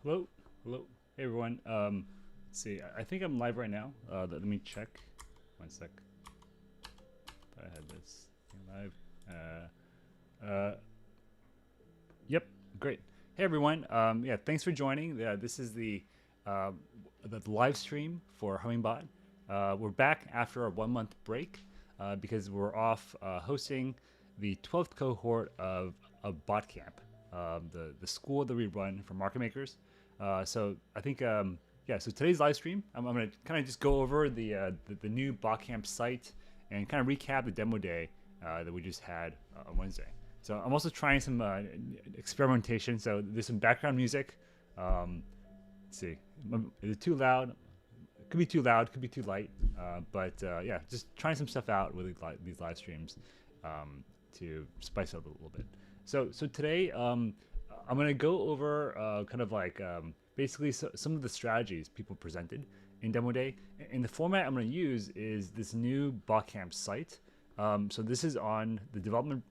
Hello, hello, hey everyone. Let's see. I think I'm live right now. Let me check. One sec. Thought I had this thing live. Yep, great. Hey everyone. Yeah, thanks for joining. This is uh, the live stream for Hummingbot. We're back after a 1 month break because we're off hosting the 12th cohort of Botcamp, the school that we run for market makers. So I think yeah. So today's live stream, I'm going to kind of just go over the new Botcamp site and kind of recap the demo day that we just had on Wednesday. So I'm also trying some experimentation. So there's some background music. Let's see, is it too loud? It could be too loud, could be too light. But yeah, just trying some stuff out with these live streams to spice it up a little bit. So today I'm gonna go over kind of like basically some of the strategies people presented in demo day. And the format I'm gonna use is this new Botcamp site. So this is on the development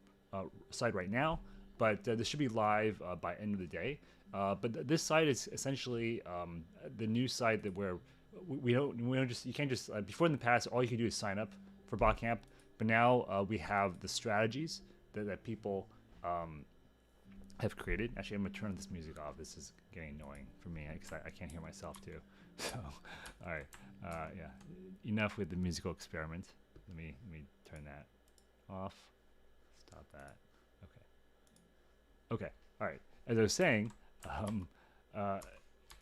site right now, but this should be live by end of the day. But this site is essentially the new site that where we don't just you can't just before in the past all you can do is sign up for Botcamp, but now we have the strategies that people have created. Actually, I'm gonna turn this music off. This is getting annoying for me because I can't hear myself too. So, all right, yeah, enough with the musical experiment. Let me turn that off. Stop that. Okay. Okay. All right. As I was saying, um, uh,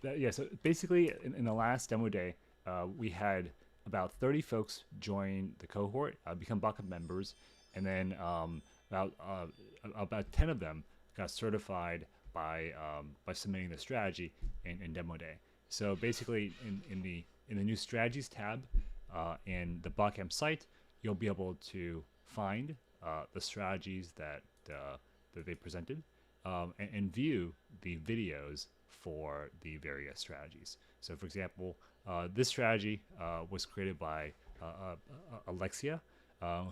yeah. So basically, in the last demo day, we had about 30 folks join the cohort, become Botcamp members, and then about 10 of them got certified by submitting the strategy in demo day. So basically, in the new strategies tab in the Botcamp site, you'll be able to find the strategies that they presented and view the videos for the various strategies. So, for example, this strategy was created by Alexia,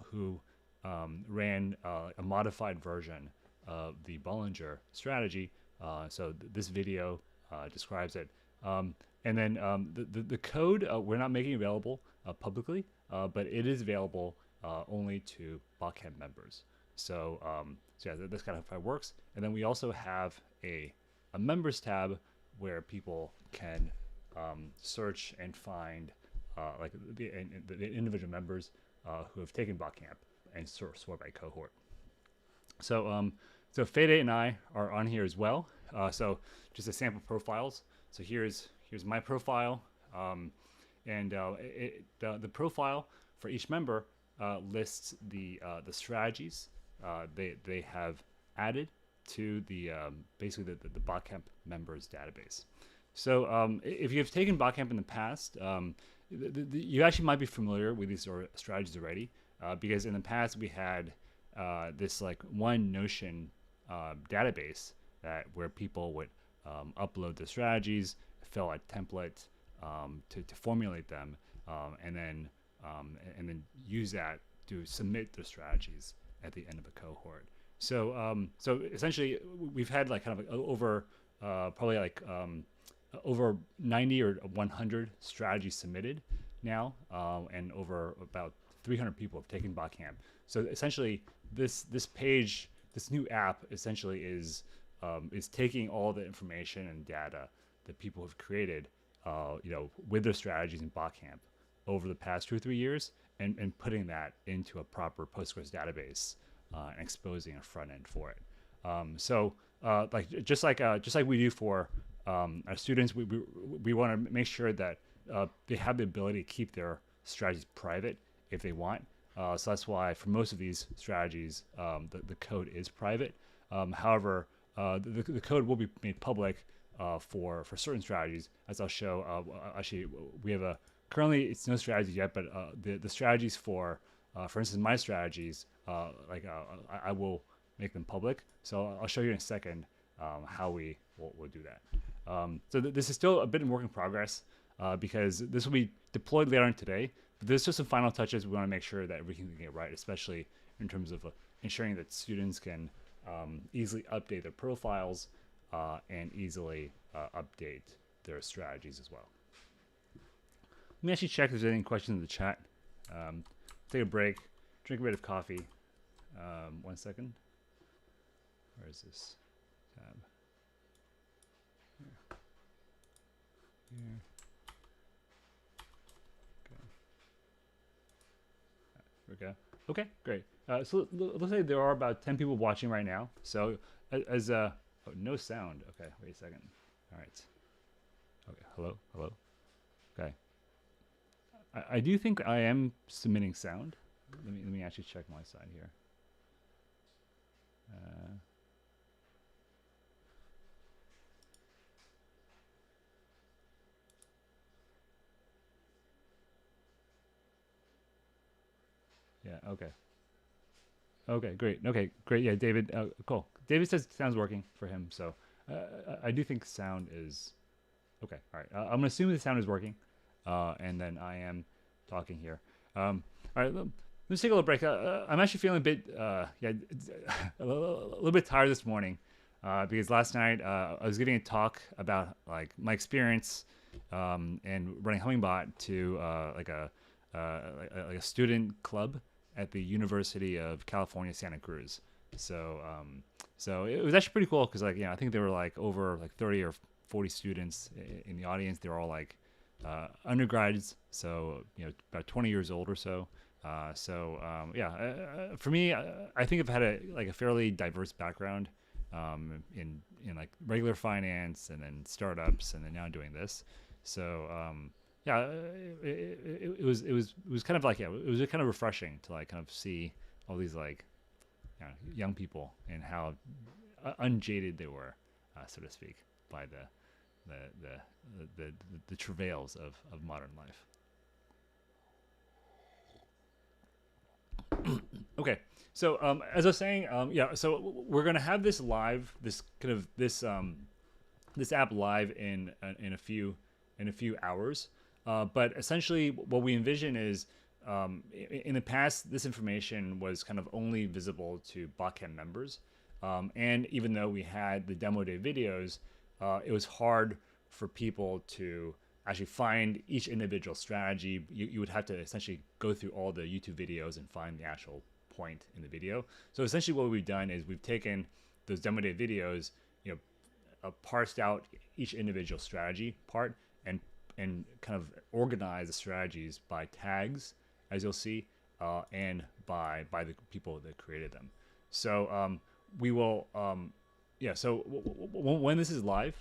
who ran a modified version of the Bollinger strategy. This video describes it. And then the code we're not making available publicly, but it is available only to Botcamp members. So yeah, that's kind of how it works. And then we also have a members tab where people can search and find like the individual members who have taken Botcamp and sort by cohort. So Fede and I are on here as well. So just a sample profiles. So here's my profile, and the profile for each member lists the strategies they have added to the basically the Botcamp members database. So if you've taken Botcamp in the past, you actually might be familiar with these strategies already, because in the past we had this like one Notion database where people would upload the strategies, fill out templates to formulate them, and then use that to submit the strategies at the end of a cohort. So essentially, we've had like kind of over probably like over 90 or 100 strategies submitted now, and over about 300 people have taken Botcamp. So essentially, this page, this new app, essentially is taking all the information and data that people have created, with their strategies in Botcamp over the past 2 or 3 years, and putting that into a proper Postgres database and exposing a front end for it. Like just like we do for our students, we want to make sure that they have the ability to keep their strategies private if they want. So that's why for most of these strategies, the code is private. However, the code will be made public for certain strategies, as I'll show. Actually, we have currently it's no strategy yet, but the strategies for instance, my strategies, I will make them public. So I'll show you in a second how we'll do that. This is still a bit in work in progress because this will be deployed later on today. But there's just some final touches. We want to make sure that everything can get right, especially in terms of ensuring that students can easily update their profiles and easily update their strategies as well. Let me actually check if there's any questions in the chat. Take a break, drink a bit of coffee. 1 second. Where is this tab? Here. There we go. Okay, great. So let's say there are about 10 people watching right now. So as oh, no sound. Okay, wait a second. All right. Okay, hello. Okay. I do think I am submitting sound. Let me actually check my side here. Yeah. Okay. Okay. Great. Okay. Great. Yeah. David. Cool. David says sound's working for him. So I do think sound is okay. All right. I'm gonna assume the sound is working, and then I am talking here. All right. Let's take a little break. I'm actually feeling a bit, yeah, a little bit tired this morning, because last night I was giving a talk about like my experience and running Hummingbot to like a student club at the University of California, Santa Cruz. So so it was actually pretty cool because like I think there were like over like 30 or 40 students in the audience. They were all like undergrads, so about 20 years old or so. For me, I think I've had a fairly diverse background in like regular finance and then startups and then now doing this. So it was kind of like it was kind of refreshing to like kind of see all these like young people and how unjaded they were, so to speak, by the travails of modern life. Okay, so as I was saying, so we're gonna have this live, this kind of this app live in a few hours. But essentially, what we envision is in the past, this information was kind of only visible to Botcamp members, and even though we had the demo day videos, it was hard for people to actually find each individual strategy. You would have to essentially go through all the YouTube videos and find the actual point in the video. So essentially what we've done is we've taken those demo day videos, parsed out each individual strategy part and kind of organize the strategies by tags, as you'll see, and by the people that created them. So we will so when this is live,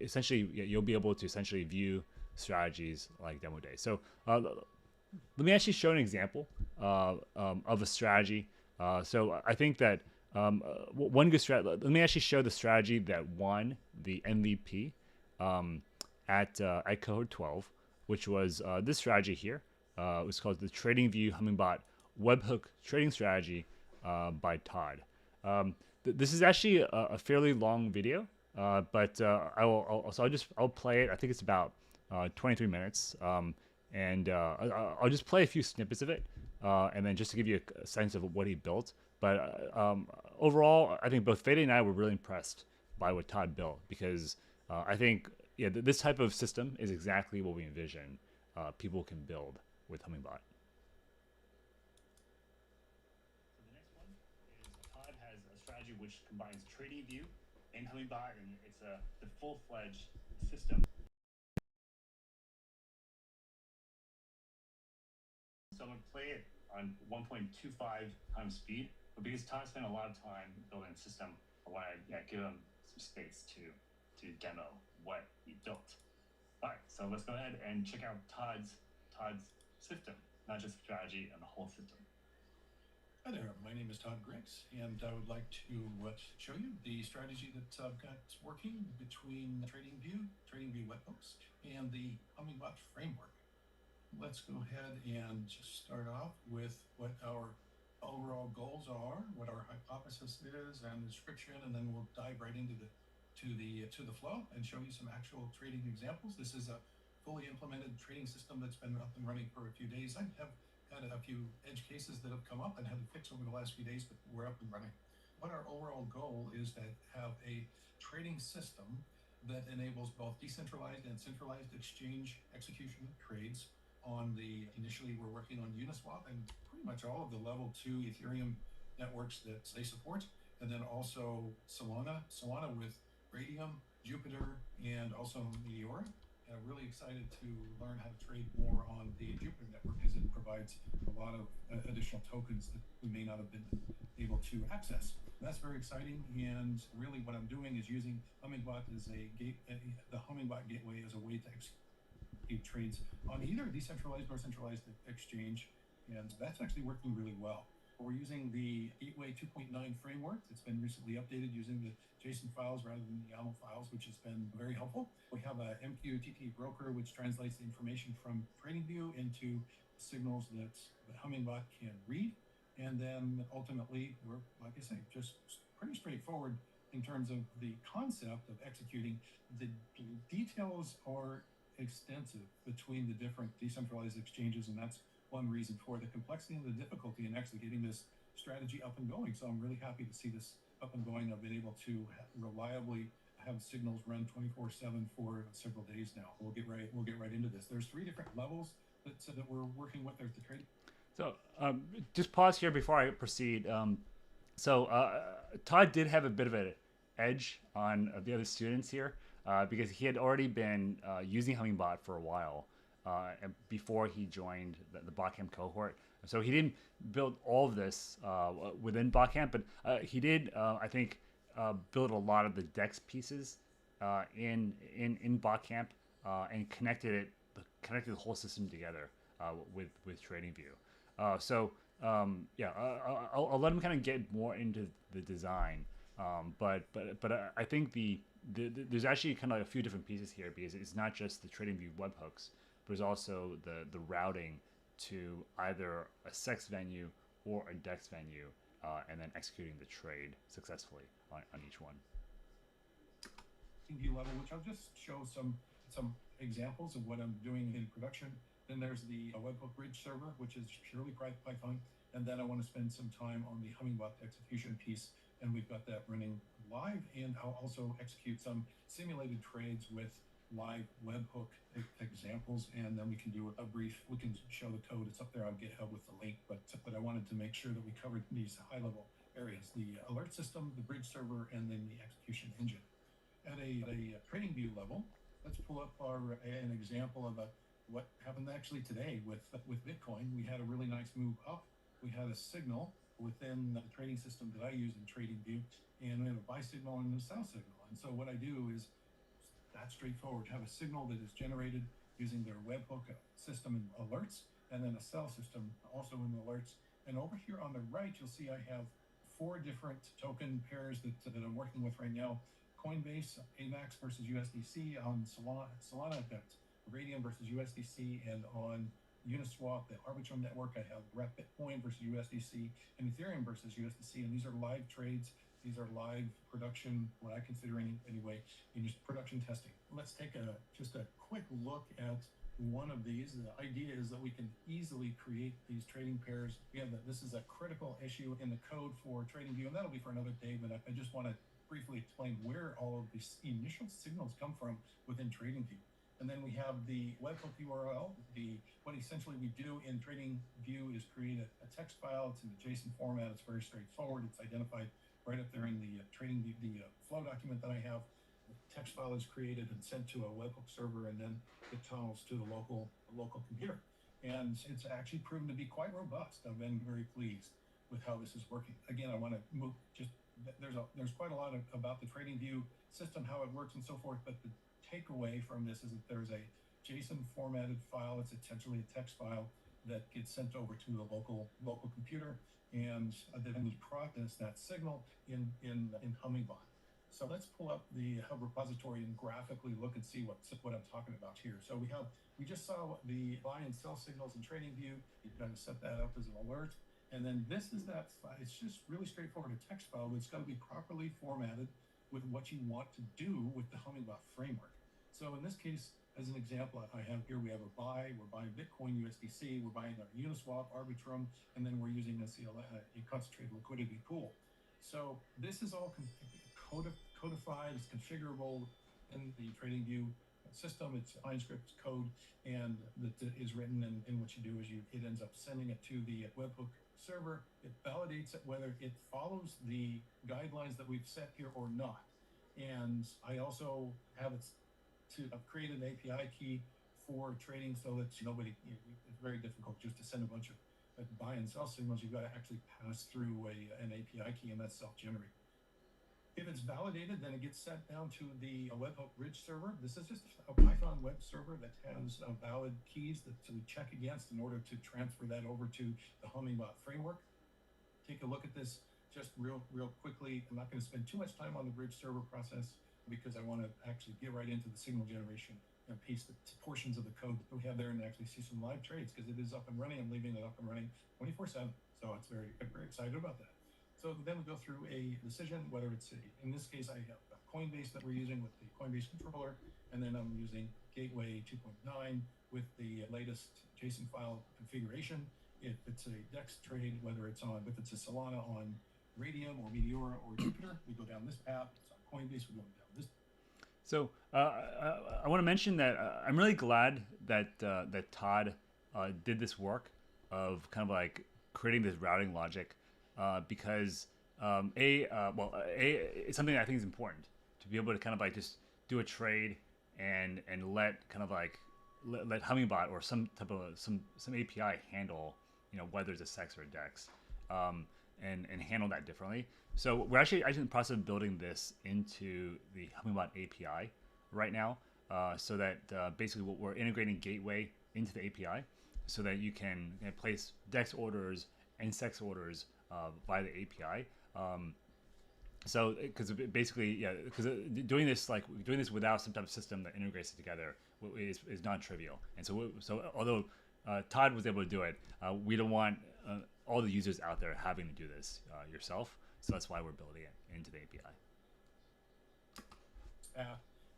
essentially you'll be able to essentially view strategies like demo day. So let me actually show an example of a strategy. So I think that one good strategy. Let me actually show the strategy that won the MVP at Cohort 12, which was this strategy here. It was called the TradingView Hummingbot Webhook Trading Strategy by Todd. This is actually a fairly long video, but I'll play it. I think it's about 23 minutes, and I'll just play a few snippets of it, and then just to give you a sense of what he built. But overall, I think both Fede and I were really impressed by what Todd built because I think this type of system is exactly what we envision people can build with Hummingbot. Todd has a strategy which combines TradingView and Hummingbot, and it's the full-fledged system. So I'm going to play it on 1.25 times speed, but because Todd spent a lot of time building a system, I want to give him some space to demo what he built. All right, so let's go ahead and check out Todd's system, not just strategy, and the whole system. Hi there, my name is Todd Griggs, and I would like to show you the strategy that I've got working between TradingView webhooks, and the Hummingbot framework. Let's go ahead and just start off with what our overall goals are, what our hypothesis is, and the description, and then we'll dive right into the flow and show you some actual trading examples. This is a fully implemented trading system that's been up and running for a few days. I have had a few edge cases that have come up and had to fix over the last few days, but we're up and running. what our overall goal is to have a trading system that enables both decentralized and centralized exchange execution of trades on the, initially we're working on Uniswap and pretty much all of the level 2 Ethereum networks that they support, and then also Solana with Radium, Jupiter, and also Meteora. And I'm really excited to learn how to trade more on the Jupiter network as it provides a lot of additional tokens that we may not have been able to access. That's very exciting, and really what I'm doing is using Hummingbot as the Hummingbot gateway as a way to execute trades on either decentralized or centralized exchange, and that's actually working really well. We're using the Gateway 2.9 framework. It's been recently updated using the JSON files rather than the YAML files, which has been very helpful. We have a MQTT broker, which translates the information from TradingView into signals that Hummingbot can read. And then ultimately, we're, like I say, just pretty straightforward in terms of the concept of executing. The details are extensive between the different decentralized exchanges, and that's one reason for the complexity and the difficulty in actually getting this strategy up and going. So I'm really happy to see this up and going. I've been able to reliably have signals run 24/7 for several days now. We'll get right into this. There's 3 different levels that we're working with. There's the trading. So just pause here before I proceed. Todd did have a bit of an edge on the other students here because he had already been using Hummingbot for a while before he joined the Botcamp cohort. So he didn't build all of this within Botcamp, but he did, I think, build a lot of the DEX pieces in Botcamp and connected the whole system together with TradingView. I'll let him kind of get more into the design, but I think there's actually kind of like a few different pieces here because it's not just the TradingView webhooks, but there's also the routing to either a SEX venue or a DEX venue, and then executing the trade successfully on each one. View level, which I'll just show some examples of what I'm doing in production. Then there's the webhook bridge server, which is purely Python. And then I want to spend some time on the Hummingbot execution piece. And we've got that running live. And I'll also execute some simulated trades with live webhook examples. And then we can do we can show the code. It's up there on GitHub with the link. But I wanted to make sure that we covered these high level areas: the alert system, the bridge server, and then the execution engine. At a TradingView level, let's pull up an example of what happened actually today with Bitcoin. We had a really nice move up. We had a signal within the trading system that I use in TradingView, and we have a buy signal and a sell signal. And so what I do is that's straightforward. Have a signal that is generated using their webhook system and alerts, and then a sell system also in the alerts. And over here on the right, you'll see I have 4 different token pairs that I'm working with right now. Coinbase, AVAX versus USDC. On Solana, I've got Radium versus USDC, and on Uniswap, the Arbitrum network, I have Rep Bitcoin versus USDC and Ethereum versus USDC. And these are live trades. These are live production, what I consider anyway, in just production testing. Let's take just a quick look at one of these. The idea is that we can easily create these trading pairs. Again, this is a critical issue in the code for TradingView, and that'll be for another day, but I just want to briefly explain where all of these initial signals come from within TradingView. And then we have the webhook URL. What essentially we do in TradingView is create a text file. It's in the JSON format. It's very straightforward. It's identified right up there in the flow document that I have. The text file is created and sent to a webhook server, and then it tunnels to the local computer. And it's actually proven to be quite robust. I've been very pleased with how this is working. Again, I want to move there's quite a lot about the TradingView system, how it works and so forth, but the takeaway from this is that there's a JSON formatted file. It's essentially a text file that gets sent over to the local computer, and then we process that signal in Hummingbot. So let's pull up the Hub repository and graphically look and see what I'm talking about here. So we just saw the buy and sell signals in TradingView. You've got to set that up as an alert. And then this is that file. It's just really straightforward, a text file, but it's got to be properly formatted with what you want to do with the Hummingbot framework. So in this case, as an example, I have here, we have a buy. We're buying Bitcoin USDC. We're buying our Uniswap, Arbitrum, and then we're using a concentrated liquidity pool. So this is all codified, it's configurable in the TradingView system. It's script code, and that is written. And what you do is it ends up sending it to the webhook server. It validates it whether it follows the guidelines that we've set here or not. And I also have it to create an API key for trading so that nobody, it's very difficult just to send a bunch of buy and sell signals. You've got to actually pass through an API key, and that's self-generated. If it's validated, then it gets sent down to the webhook bridge server. This is just a Python web server that has valid keys that we check against in order to transfer that over to the Hummingbot framework. Take a look at this just real quickly. I'm not going to spend too much time on the bridge server process because I want to actually get right into the signal generation and paste the portions of the code that we have there and actually see some live trades because it is up and running. I'm leaving it up and running 24/7. So I'm very excited about that. So then we go through a decision, whether it's in this case, I have Coinbase that we're using with the Coinbase controller, and then I'm using Gateway 2.9 with the latest JSON file configuration. If it's a DEX trade, if it's a Solana on Radium or Meteora or Jupiter, we go down this path. If it's on Coinbase, we go down this. So I want to mention that I'm really glad that that Todd did this work of kind of like creating this routing logic because it's something that I think is important to be able to kind of like just do a trade and let kind of like let Hummingbot or some type of some API handle whether it's a SEX or a DEX and handle that differently. So we're actually in the process of building this into the Hummingbot API right now, so that basically we're integrating Gateway into the API so that you can place DEX orders and SEX orders via the API. So because basically, because doing this without some type of system that integrates it together is non-trivial. And so although Todd was able to do it, we don't want all the users out there having to do this yourself. So that's why we're building it into the API.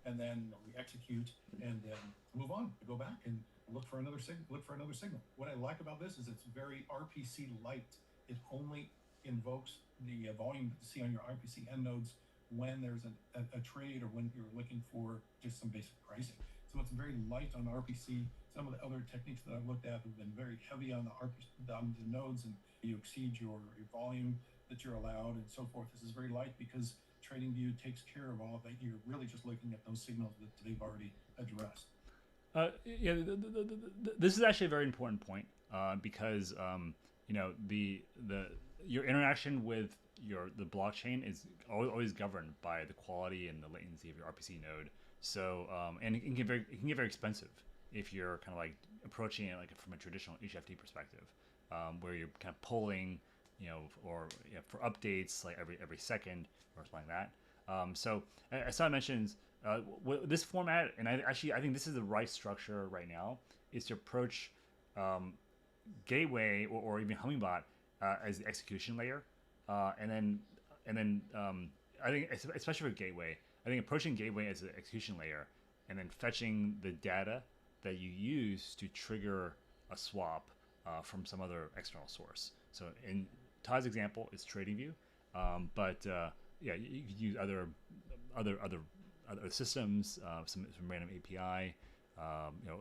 And then we execute and then move on. We go back and look for another signal. What I like about this is it's very RPC light. It only invokes the volume that you see on your RPC end nodes when there's a trade or when you're looking for just some basic pricing. So it's very light on RPC. Some of the other techniques that I've looked at have been very heavy on the nodes, and you exceed your volume that you're allowed and so forth. This is very light because TradingView takes care of all of that. You're really just looking at those signals that they've already addressed. This is actually a very important point because your interaction with the blockchain is always governed by the quality and the latency of your RPC node. So and it can get very expensive if you're kind of like approaching it like from a traditional HFT perspective, where you're kind of polling, or for updates like every second or something like that. So as Todd mentions, this format, and I think this is the right structure right now, is to approach Gateway or even Hummingbot as the execution layer, and then I think especially for Gateway, I think approaching Gateway as the execution layer and then fetching the data that you use to trigger a swap from some other external source. So in Todd's example, it's TradingView, but you could use other systems, some random API,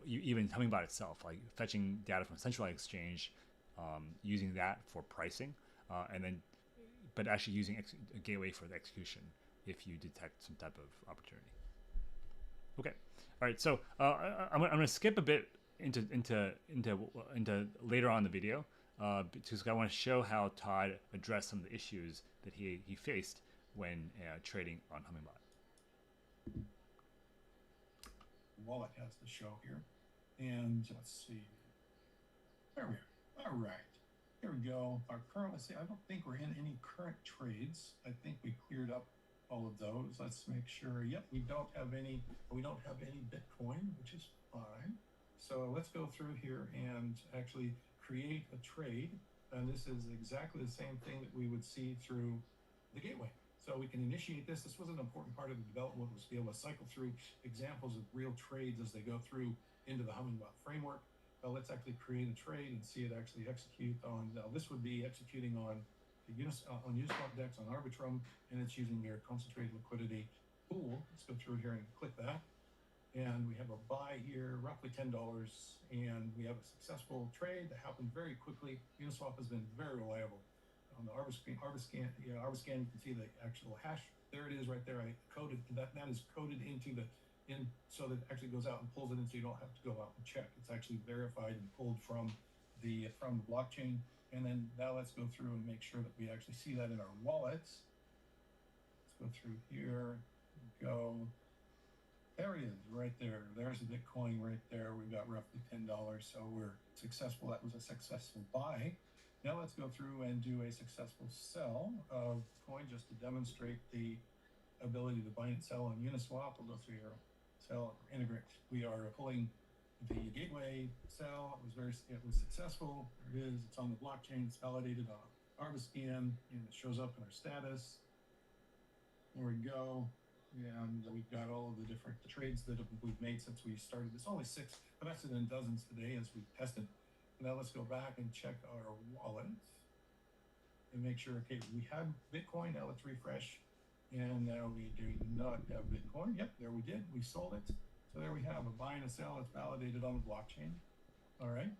even Hummingbot itself, like fetching data from a centralized exchange, using that for pricing, but actually using a Gateway for the execution if you detect some type of opportunity. Okay, all right. So I'm going to skip a bit into later on in the video because I want to show how Todd addressed some of the issues that he faced when trading on Hummingbot. Wallet has the show here, and let's see. There we are. All right. Here we go. Our current, let's see, I don't think we're in any current trades. I think we cleared up all of those. Let's make sure. Yep, we don't have any Bitcoin, which is fine. So let's go through here and actually create a trade. And this is exactly the same thing that we would see through the Gateway. So we can initiate this. This was an important part of the development, was to be able to cycle through examples of real trades as they go through into the Hummingbot framework. Let's actually create a trade and see it actually execute on. Now this would be executing on on Uniswap DEX on Arbitrum, and it's using their concentrated liquidity pool. Let's go through here and click that. And we have a buy here, roughly $10, and we have a successful trade that happened very quickly. Uniswap has been very reliable. On the Arbiscan, you can see the actual hash. There it is right there. I coded that. That is coded into the so that it actually goes out and pulls it in, so you don't have to go out and check. It's actually verified and pulled from the blockchain. And then now let's go through and make sure that we actually see that in our wallets. Let's go through here. Go. There it is, right there. There's a Bitcoin right there. We've got roughly $10, so we're successful. That was a successful buy. Now let's go through and do a successful sell of coin just to demonstrate the ability to buy and sell on Uniswap. We'll go through here, sell, integrate. We are pulling the gateway sell. It was successful. There it is. It's on the blockchain. It's validated on Arbiscan, and it shows up in our status. There we go. And we've got all of the different trades that we've made since we started. It's only 6, but that's in dozens today as we tested. Now let's go back and check our wallets and make sure, okay, we had Bitcoin. Now let's refresh. And now we do not have Bitcoin. Yep, there we did. We sold it. So there we have a buy and a sell. It's validated on the blockchain. All right.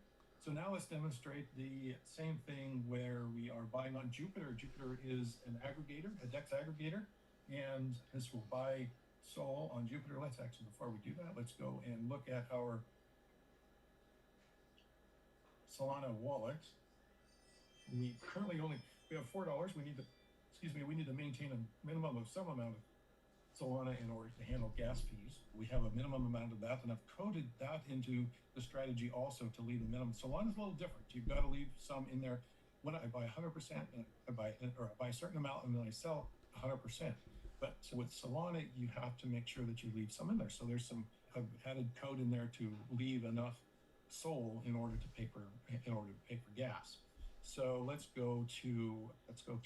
So now let's demonstrate the same thing where we are buying on Jupiter. Jupiter is an aggregator, a DEX aggregator. And this will buy Sol on Jupiter. Let's actually, before we do that, let's go and look at our Solana wallet. We currently we have $4. We need to maintain a minimum of some amount of Solana in order to handle gas fees. We have a minimum amount of that, and I've coded that into the strategy also to leave a minimum. Solana is a little different. You've got to leave some in there. When I buy 100%, I buy a certain amount, and then I sell 100%. But so with Solana, you have to make sure that you leave some in there. So there's some added code in there to leave enough Sol in order to pay for gas. So let's go through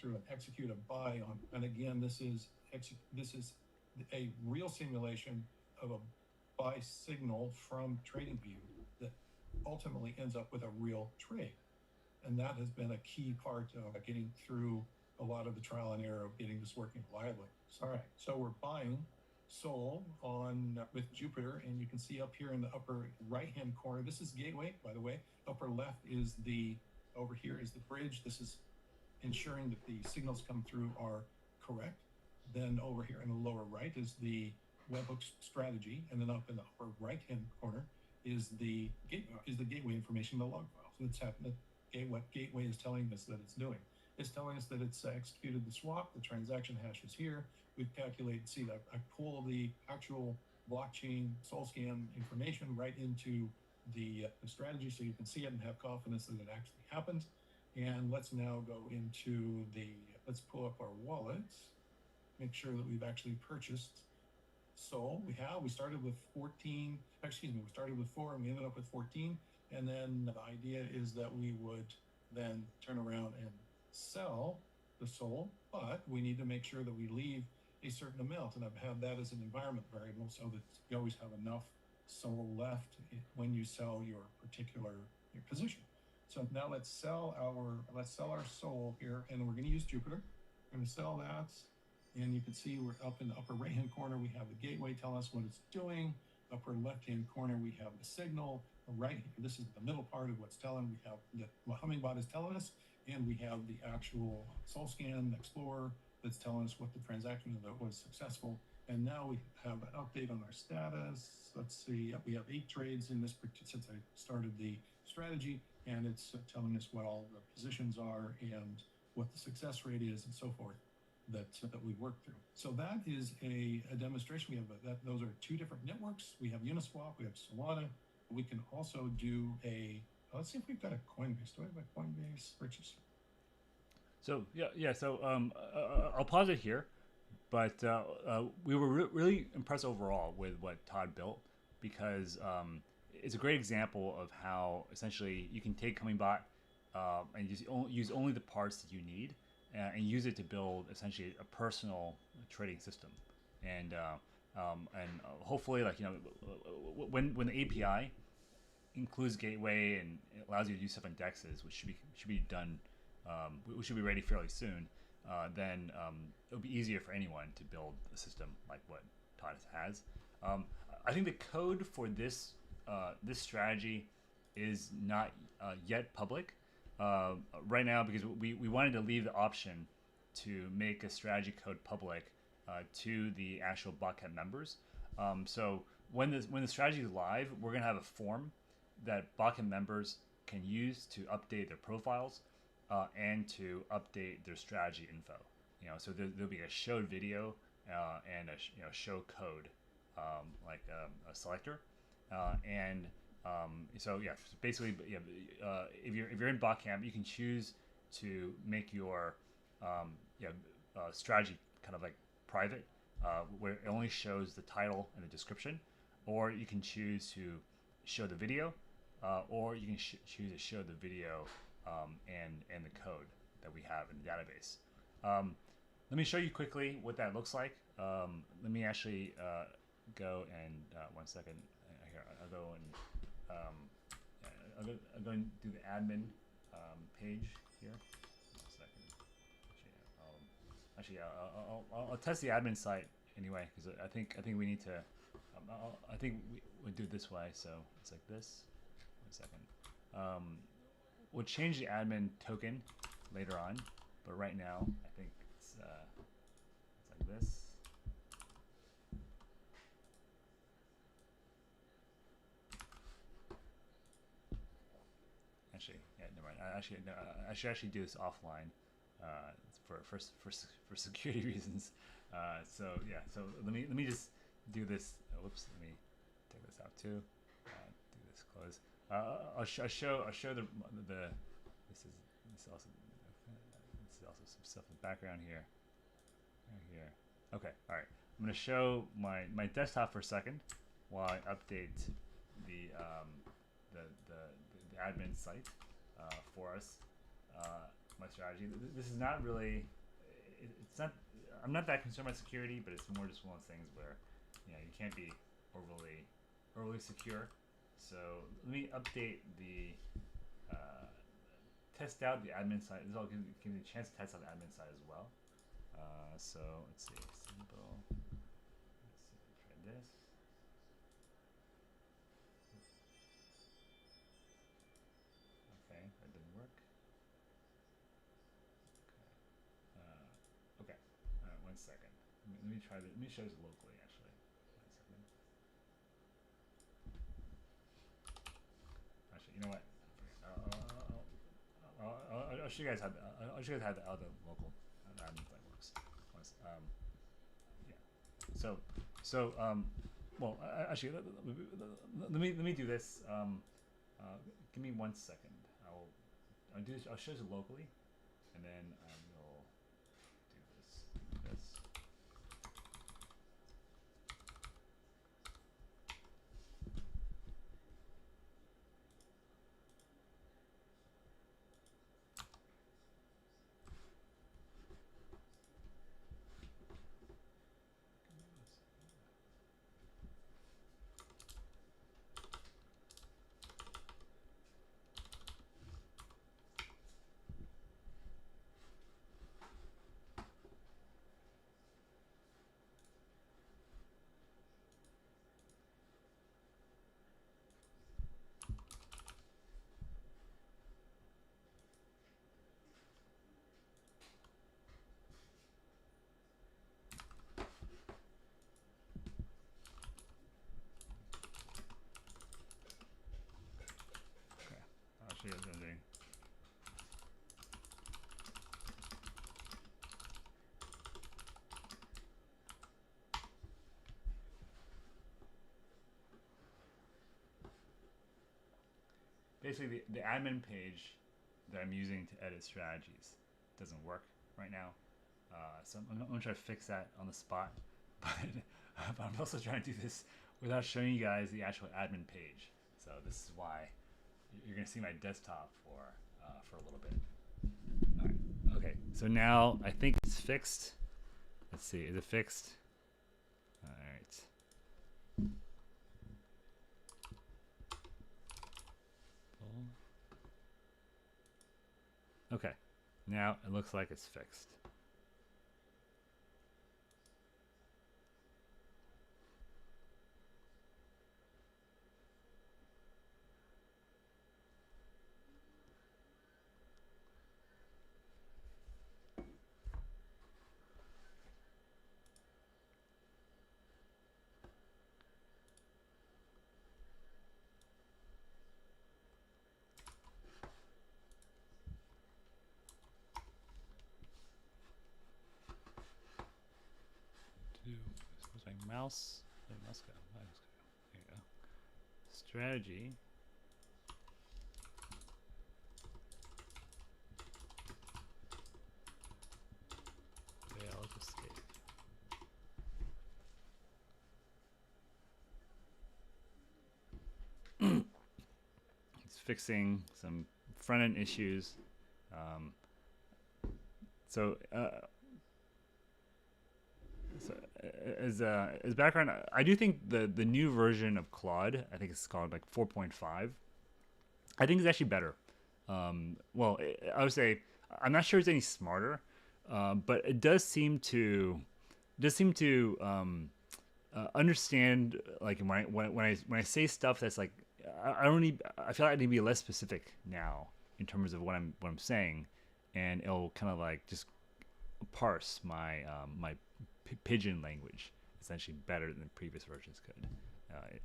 and execute a buy on. And again, this is a real simulation of a buy signal from TradingView that ultimately ends up with a real trade. And that has been a key part of getting through a lot of the trial and error of getting this working reliably. All right, so we're buying Sol with Jupiter, and you can see up here in the upper right-hand corner, this is Gateway, by the way. Upper left is over here is the bridge. This is ensuring that the signals come through are correct. Then over here in the lower right is the webhook strategy, and then up in the upper right-hand corner is the gateway information, the log file. So that's happening. What Gateway is telling us that it's doing. It's telling us that it's executed the swap. The transaction hash is here. We've calculated. See that I pull the actual blockchain SolScan information right into the strategy, so you can see it and have confidence that it actually happened. And let's now go into let's pull up our wallets, make sure that we've actually purchased Sol. We started with 14. Excuse me, we started with 4 and we ended up with 14. And then the idea is that we would then turn around and sell the Sol, but we need to make sure that we leave a certain amount, and I've had that as an environment variable so that you always have enough Sol left when you sell your position. So now let's sell our Sol here, and we're going to use Jupiter. We're going to sell that, and you can see we're up in the upper right hand corner. We have the gateway telling us what it's doing. Upper left hand corner we have the signal. Right here, this is the middle part of what's telling. We have what Hummingbot is telling us, and we have the actual SolScan Explorer that's telling us what the transaction that was successful. And now we have an update on our status. Let's see, we have 8 trades in this since I started the strategy, and it's telling us what all the positions are and what the success rate is and so forth that we worked through. So that is a demonstration. We have those are 2 different networks. We have Uniswap, we have Solana. We can also do let's see if we've got a Coinbase. Do I have a Coinbase purchase? So yeah. So I'll pause it here, but we were really impressed overall with what Todd built, because it's a great example of how essentially you can take Hummingbot and use only the parts that you need and use it to build essentially a personal trading system. And hopefully, when the API includes Gateway and it allows you to do stuff in DEXs, which should be done which should be ready fairly soon, then it'll be easier for anyone to build a system like what Todd has. I think the code for this this strategy is not yet public right now, because we wanted to leave the option to make a strategy code public to the actual Botcamp members. So when the strategy is live, we're gonna have a form that Botcamp members can use to update their profiles and to update their strategy info. So there'll be a showed video and a show code, like a selector, and so yeah, basically, if you're in Botcamp, you can choose to make your strategy kind of like private, where it only shows the title and the description, or you can choose to show the video, or you can choose to show the video and the code that we have in the database. Let me show you quickly what that looks like. Let me actually go and 1 second. Here, I'll go and I'll go and do the admin page here. 1 second. Actually, I'll test the admin site anyway, because I think we need to. I think we'll do it this way. So it's like this. 1 second. We'll change the admin token later on, but right now I think it's like this. Actually, yeah, never mind. I should actually do this offline for security reasons. So yeah, so let me just do this. Whoops, let me take this out too. Do this close. I'll show the this is also some stuff in the background here. Right here. Okay, all right. I'm gonna show my desktop for a second while I update the admin site for us. My strategy. This is not really. It's not. I'm not that concerned about security, but it's more just one of those things where, you can't be overly secure. So let me update the test out the admin site. This will give me a chance to test out the admin site as well. So let's see, simple. Let's see, try this. Okay, that didn't work. Okay. Okay. 1 second. Let me try this. Let me show this locally, actually. 1 second. Actually, you know what? I'll show you guys how the local admin site works. Yeah. Well, actually, let me do this. Give me 1 second. I'll do this. I'll show this locally, and then we'll do this. I'll show you what I'm doing. Basically, the admin page that I'm using to edit strategies doesn't work right now. So I'm going to try to fix that on the spot. But I'm also trying to do this without showing you guys the actual admin page. So this is why you're going to see my desktop for a little bit. All right. Okay. So now I think it's fixed. Let's see. Is it fixed? All right. Okay. Now it looks like it's fixed. Where's my mouse? Where'd my mouse go? There you go. Strategy. Failed escape. It's fixing some front end issues. So as background, I do think the new version of Claude, I think it's called like 4.5. I think it's actually better. Well, I would say I'm not sure it's any smarter, but it does seem to understand, like when I say stuff that's like I don't need. I feel like I need to be less specific now in terms of what I'm saying, and it'll kind of like just parse my my pigeon language essentially better than previous versions could.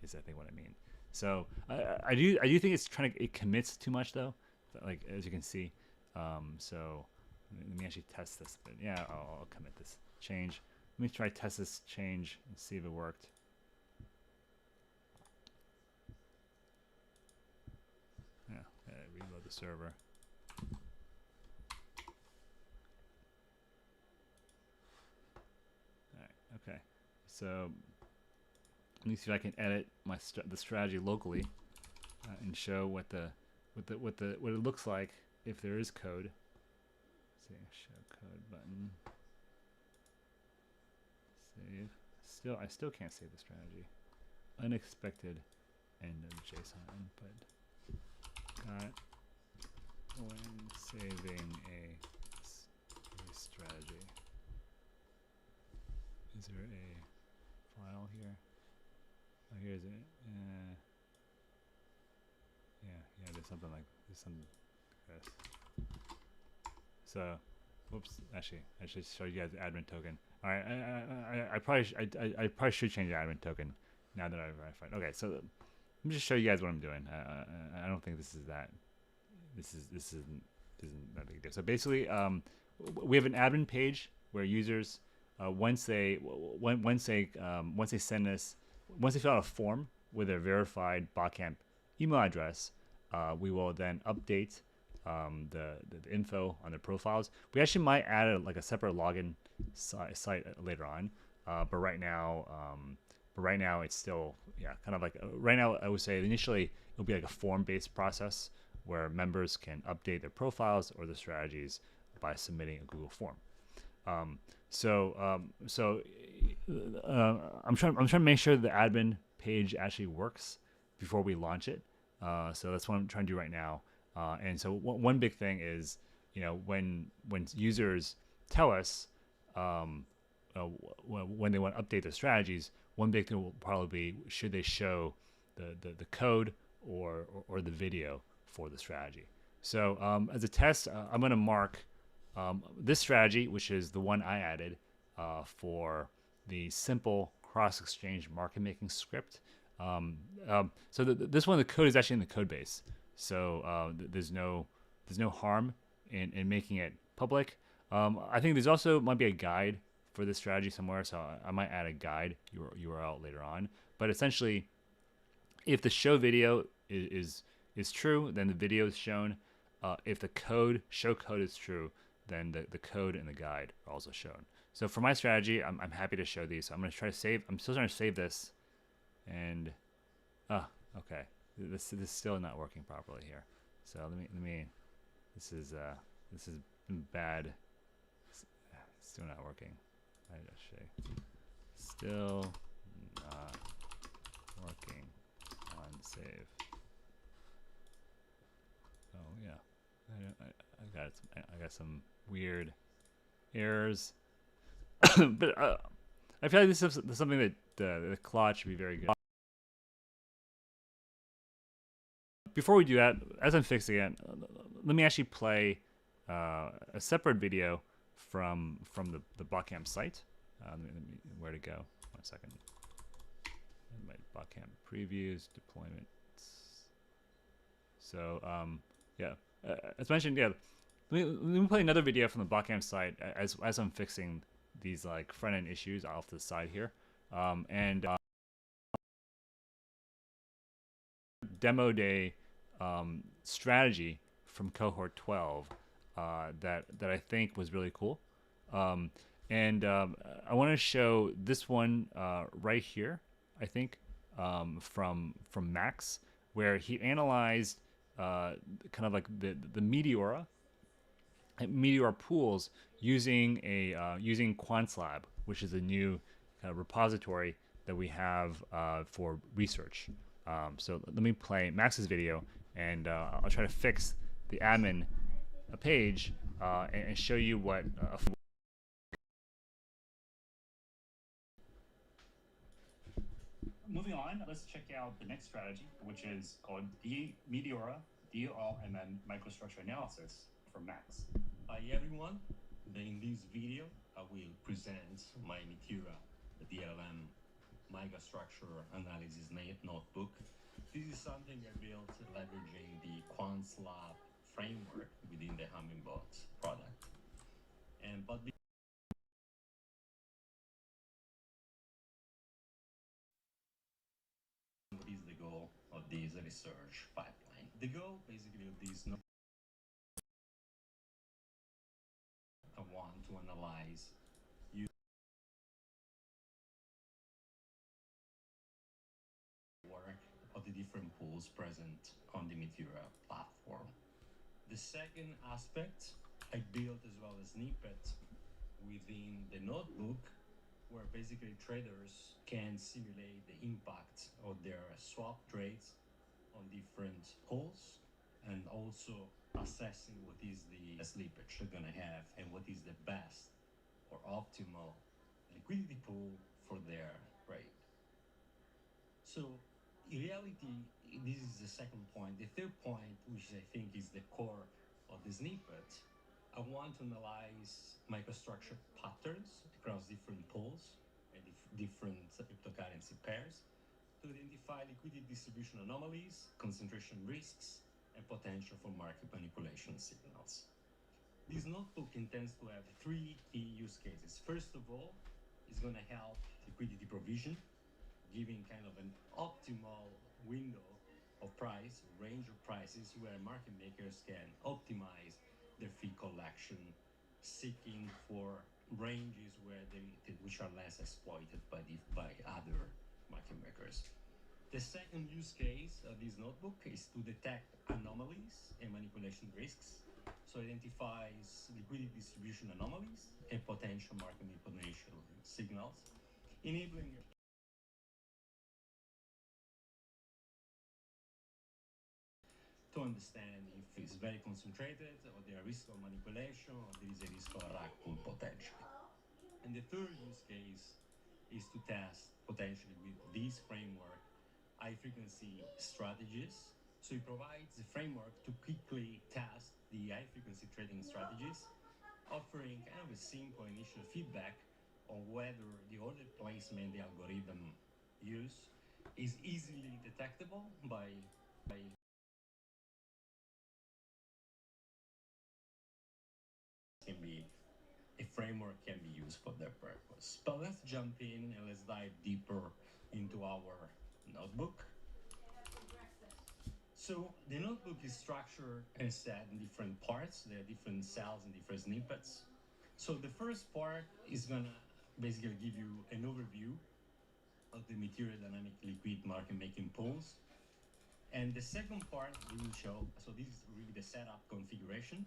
Is I think what I mean. So I do think it's it commits too much though, like as you can see. So let me actually test this. But yeah, I'll commit this change. Let me try test this change and see if it worked. Yeah, reload the server. All right, okay. So let me see if I can edit the strategy locally and show what it looks like if there is code. Let's see, show code button. Save. I still can't save the strategy. Unexpected end of JSON input. Got when saving a strategy. Is there a file here? Oh, here's it. Yeah. There's something like this. So, whoops. Actually, I should show you guys the admin token. All right, I probably should change the admin token now that I've verified. Okay, so let me just show you guys what I'm doing. I don't think this is that. This isn't that big a deal. So basically, we have an admin page where users once they send us, once they fill out a form with their verified Botcamp email address, we will then update the info on their profiles. We actually might add a separate login site later on, but right now it's still kind of like right now I would say initially it'll be like a form-based process where members can update their profiles or their strategies by submitting a Google form. So I'm trying to make sure the admin page actually works before we launch it. So that's what I'm trying to do right now. And so one big thing is, when users tell us when they want to update their strategies, one big thing will probably be should they show the code or the video for the strategy. So as a test, I'm going to mark this strategy, which is the one I added for the simple cross-exchange market making script. So this one, the code is actually in the code base. So there's no harm in making it public. I think there's also might be a guide for this strategy somewhere, so I might add a guide URL later on. But essentially, if the show video is true, then the video is shown. If the show code is true, then the code and the guide are also shown. So for my strategy, I'm happy to show these. So I'm going to try to save. I'm still trying to save this, and okay. This is still not working properly here. So let me. This is bad. Still not working. Still not working on save. Oh yeah. I got some weird errors, but I feel like this is something that the cloud should be very good. Before we do that, as I'm fixing it, let me actually play a separate video from the Botcamp site. Where to go? 1 second. My Botcamp previews, deployment. So yeah, as mentioned, yeah. Let me play another video from the Botcamp site as I'm fixing these like front end issues off the side here, and demo day strategy from Cohort 12 that I think was really cool. Um, and I want to show this one right here. I think from Max, where he analyzed kind of like the Meteor pools using using QuantLab, which is a new kind of repository that we have for research. So let me play Max's video, and I'll try to fix the admin page and show you what. Moving on, let's check out the next strategy, which is called Meteora DLMM microstructure analysis for Max. Hi everyone, in this video I will present my Meteora DLM microstructure analysis notebook. This is something I built leveraging the QuantLab framework within the Hummingbot product. But what is the goal of this research pipeline? The goal basically of this I want to analyze work of the different pools present on the Meteora platform. The second aspect, I built as well a snippet within the notebook where basically traders can simulate the impact of their swap trades on different pools, and also assessing what is the slippage they're gonna have and what is the best or optimal liquidity pool for their trade. So in reality, this is the second point. The third point, which I think is the core of the snippet, I want to analyze microstructure patterns across different pools and different cryptocurrency pairs to identify liquidity distribution anomalies, concentration risks, and potential for market manipulation signals. This notebook intends to have 3 key use cases. First of all, it's going to help liquidity provision, giving kind of an optimal window of price, range of prices where market makers can optimize their fee collection, seeking for ranges where which are less exploited by other market makers. The second use case of this notebook is to detect anomalies and manipulation risks. So identifies liquidity distribution anomalies and potential market manipulation signals, enabling to understand if it's very concentrated or there are risk of manipulation or there is a risk of rug pull potential. And the third use case is to test potentially with this framework high frequency strategies. So it provides the framework to quickly test the high frequency trading strategies, offering kind of a simple initial feedback on whether the order placement the algorithm use is easily detectable by can be a framework can be used for their purpose. But let's jump in and let's dive deeper into our notebook. So the notebook is structured and set in different parts. There are different cells and different snippets. So the first part is gonna basically give you an overview of the Meteora dynamic liquid market making pools. And the second part will show, so this is really the setup configuration,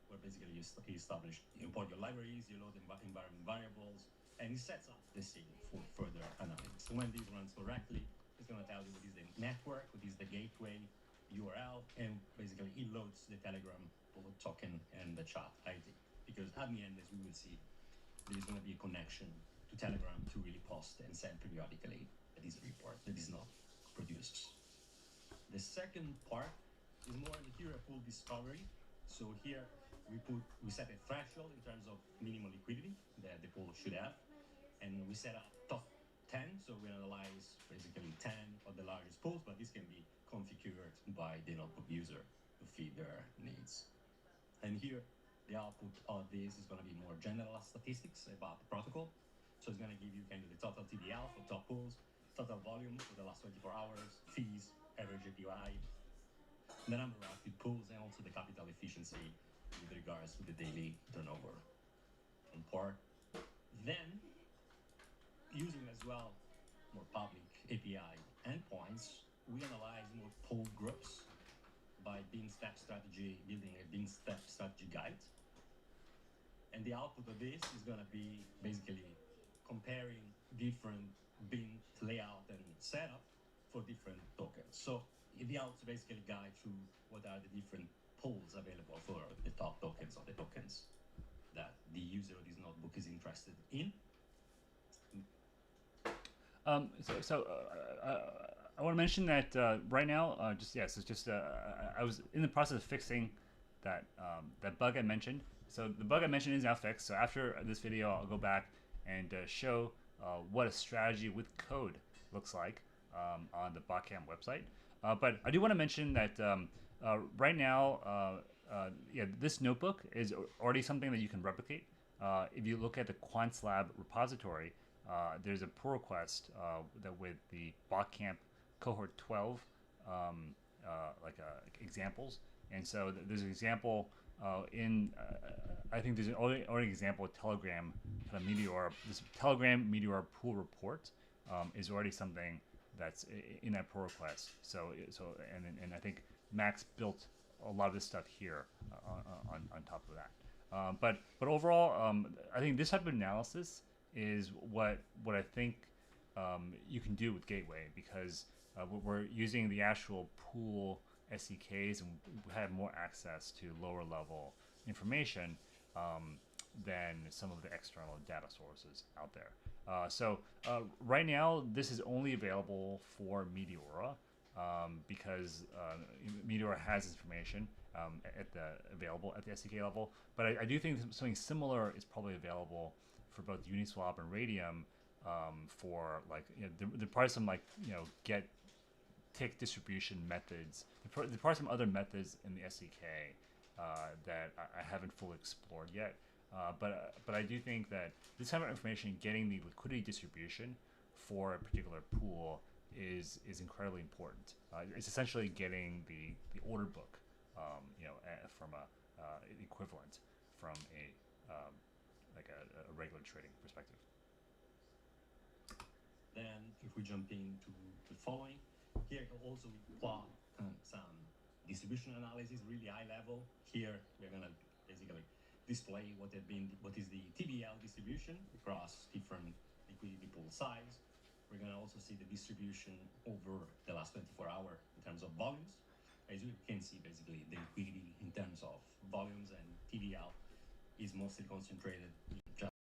where basically you establish, you import your libraries, you load environment variables, and it sets up the scene for further analytics. So when this runs correctly, it's going to tell you what is the network, what is the gateway, URL, and basically it loads the Telegram token and the chat ID. Because at the end, as we will see, there is going to be a connection to Telegram to really post and send periodically this report that is not produced. The second part is more in here a pool discovery. So here we set a threshold in terms of minimum liquidity that the pool should have, and we set up top 10. So we analyze basically 10 of the largest pools, but this can be configured by the notebook user to feed their needs. And here, the output of this is going to be more general statistics about the protocol. So it's going to give you kind of the total TVL for top pools, total volume for the last 24 hours, fees, average API, the number of active pools, and also the capital efficiency with regards to the daily turnover on par. Then, using as well more public API endpoints, we analyze more pool groups by bean step strategy, building a bean step strategy guide. And the output of this is going to be basically comparing different bean layout and setup for different tokens. So the output basically guide through what are the different pools available for the top tokens or the tokens that the user of this notebook is interested in. I want to mention that right now, I was in the process of fixing that bug I mentioned. So the bug I mentioned is now fixed. So after this video, I'll go back and show what a strategy with code looks like on the Botcamp website. But I do want to mention that right now, this notebook is already something that you can replicate. If you look at the QuantLab repository, there's a pull request that with the Botcamp Cohort 12 examples, and so there's an example I think there's an already example of Telegram kind of Meteor. This Telegram Meteor pool report is already something that's in that pull request. And I think Max built a lot of this stuff here on top of that. But overall, I think this type of analysis is what I think you can do with Gateway, because we're using the actual pool SDKs and we have more access to lower level information than some of the external data sources out there. So right now, this is only available for Meteora because Meteora has information available at the SDK level. But I do think something similar is probably available for both Uniswap and Radium for there are probably some get tick distribution methods. There are probably some other methods in the SDK that I haven't fully explored yet. But I do think that this type of information, getting the liquidity distribution for a particular pool, is incredibly important. It's essentially getting the order book, from a equivalent from a regular trading perspective. Then, if we jump into the following, here also we plot some distribution analysis, really high level. Here we're gonna basically display what is the TVL distribution across different liquidity pool size. We're gonna also see the distribution over the last 24 hours in terms of volumes. As you can see, basically the liquidity in terms of volumes and TVL is mostly concentrated in just.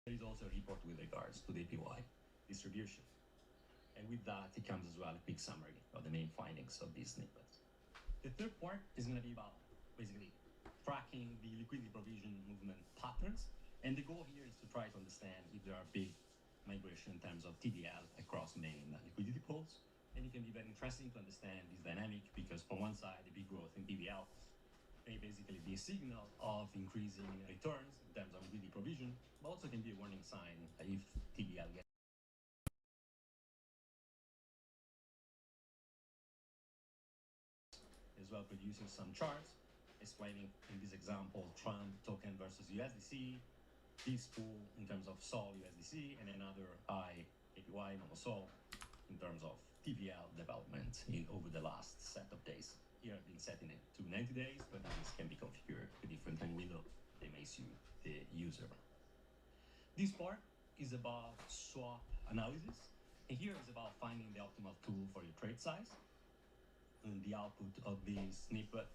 There is also a report with regards to the APY distribution. And with that, it comes as well a quick summary of the main findings of these snippets. The third part is going to be about basically tracking the liquidity provision movement patterns. And the goal here is to try to understand if there are big migration in terms of TVL across main liquidity pools. And it can be very interesting to understand this dynamic because from one side, the big growth in TVL may basically be a signal of increasing returns in terms of liquidity provision, but also can be a warning sign if TVL gets as well, producing some charts explaining in this example Trump token versus USDC, this pool in terms of Sol USDC, and another high APY monosol in terms of TVL development over the last set of days. Here I've been setting it to 90 days, but this can be configured to different time window that may suit the user. This part is about swap analysis. And here is about finding the optimal tool for your trade size. And the output of this snippet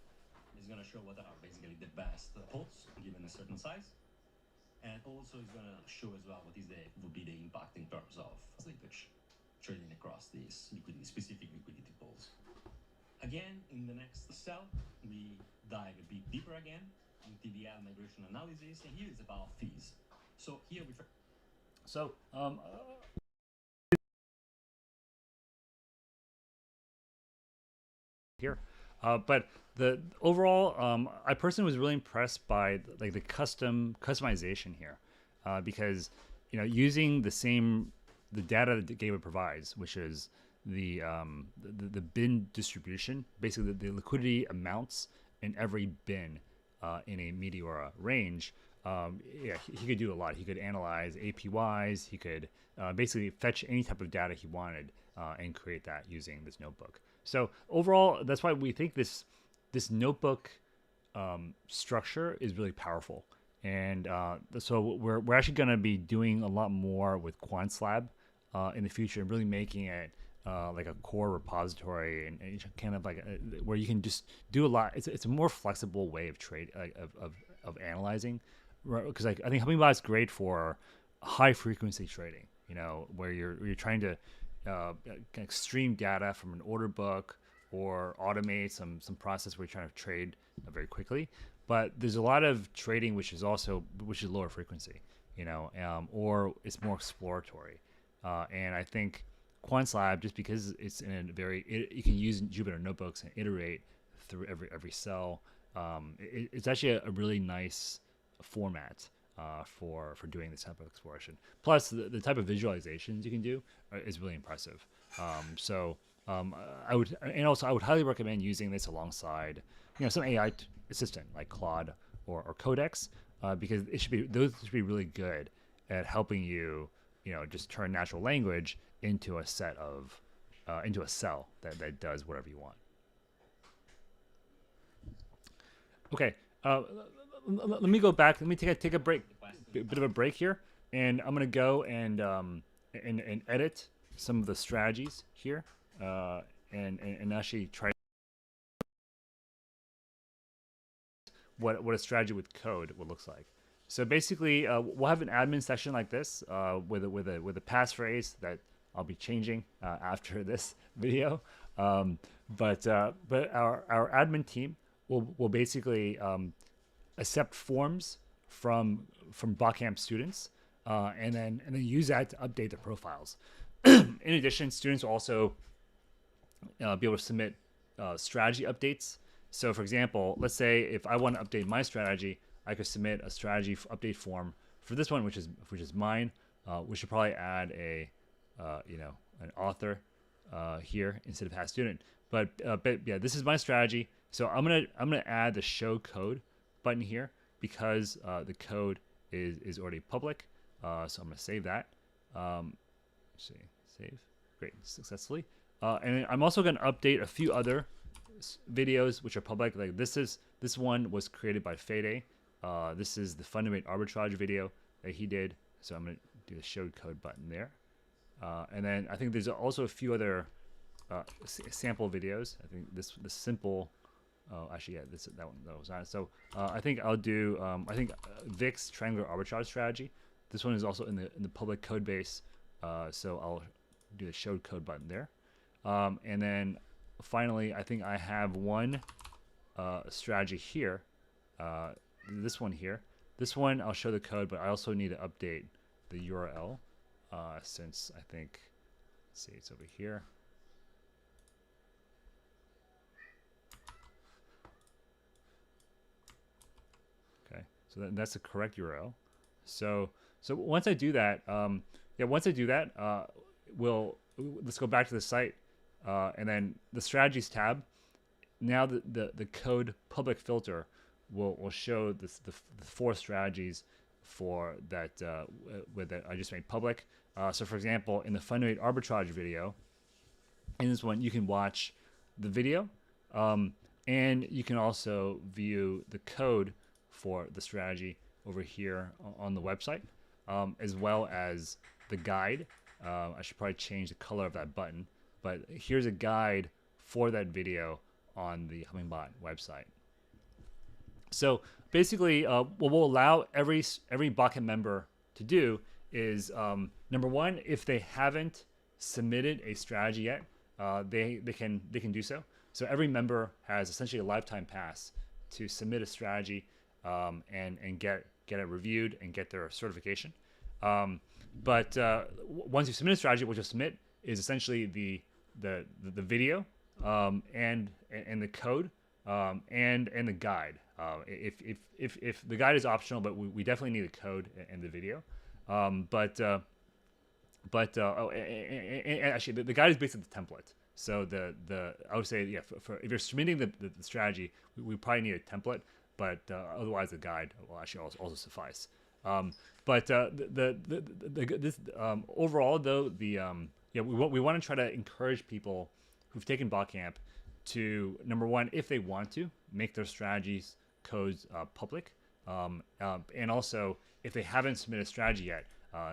is going to show what are basically the best pulls given a certain size. And also it's going to show as well what would be the impact in terms of slippage trading across these specific liquidity pools. Again, in the next cell, we dive a bit deeper again into the migration analysis, and here it's about fees. So here we try. So here, but the overall, I personally was really impressed by like the customization here, because using the data that Gateway provides, which is the bin distribution, basically the liquidity amounts in every bin in a Meteora range. Yeah, he could do a lot. He could analyze APYs. He could basically fetch any type of data he wanted and create that using this notebook. So overall, that's why we think this notebook structure is really powerful. And so we're actually going to be doing a lot more with QuantSlab in the future, and really making it like a core repository, and kind of like where you can just do a lot. It's a more flexible way of of analyzing, because I think Hummingbot is great for high frequency trading. Where you're trying to kind of stream data from an order book, or automate some process where you're trying to trade very quickly. But there's a lot of trading which is lower frequency, or it's more exploratory. And I think QuantSlab, just because it's in a you can use Jupyter notebooks and iterate through every cell. It's actually a really nice format for doing this type of exploration. Plus, the type of visualizations you can do is really impressive. I would highly recommend using this alongside some AI assistant like Claude or Codex, because those should be really good at helping you just turn natural language into a into a cell that does whatever you want. Okay, let me go back. Let me take a break, bit of a break here, and I'm gonna go and edit some of the strategies here, and actually try what a strategy with code would look like. So basically, we'll have an admin section like this with a passphrase that I'll be changing after this video. But our admin team will basically accept forms from Botcamp students, and then use that to update the profiles. In addition, students will also be able to submit strategy updates. So, for example, let's say if I want to update my strategy, I could submit a strategy update form for this one, which is mine. We should probably add an author here instead of past student. But yeah, this is my strategy. So I'm gonna add the show code button here, because the code is already public. So I'm gonna save that. Save. Great, successfully. And I'm also gonna update a few other videos which are public. Like this one was created by Fede. This is the fundamental arbitrage video that he did. So I'm gonna do the show code button there. And then I think there's also a few other sample videos. I think this simple. Oh, actually, yeah, that was not. So I think I'll do. I think Vic's triangular arbitrage strategy. This one is also in the public code base. So I'll do the show code button there. And then finally, I think I have one strategy here. This one here. This one I'll show the code, but I also need to update the URL since I think. Let's see, it's over here. Okay, so that's the correct URL. So once I do that, let's go back to the site, and then the strategies tab. Now the code public filter will show the 4 strategies for that that I just made public. So for example, in the fundamental arbitrage video, in this one you can watch the video, and you can also view the code for the strategy over here on the website, as well as the guide I should probably change the color of that button. But here's a guide for that video on the Hummingbot website. So basically, what we'll allow every Botcamp member to do is number one, if they haven't submitted a strategy yet, they can do so. So every member has essentially a lifetime pass to submit a strategy and get it reviewed and get their certification. But once you submit a strategy, what you'll submit is essentially the video and the code and the guide. If the guide is optional, but we definitely need the code and the video. Actually, the guide is basically the template. So I would say, yeah, for if you're submitting the strategy, we probably need a template, but otherwise the guide will actually also suffice. Overall though, we want to try to encourage people who've taken Botcamp to, number one, if they want to, make their strategies codes public, and also if they haven't submitted a strategy yet,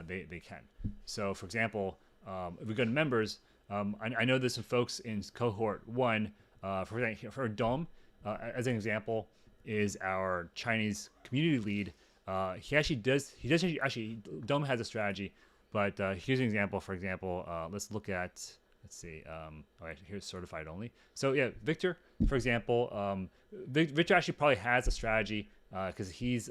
they can. So for example, if we go to members, I know there's some folks in Cohort 1, for Dom, as an example, is our Chinese community lead. Dom has a strategy, but here's an example. For example, let's see, here's certified only. So yeah, Victor, for example, Victor actually probably has a strategy because he's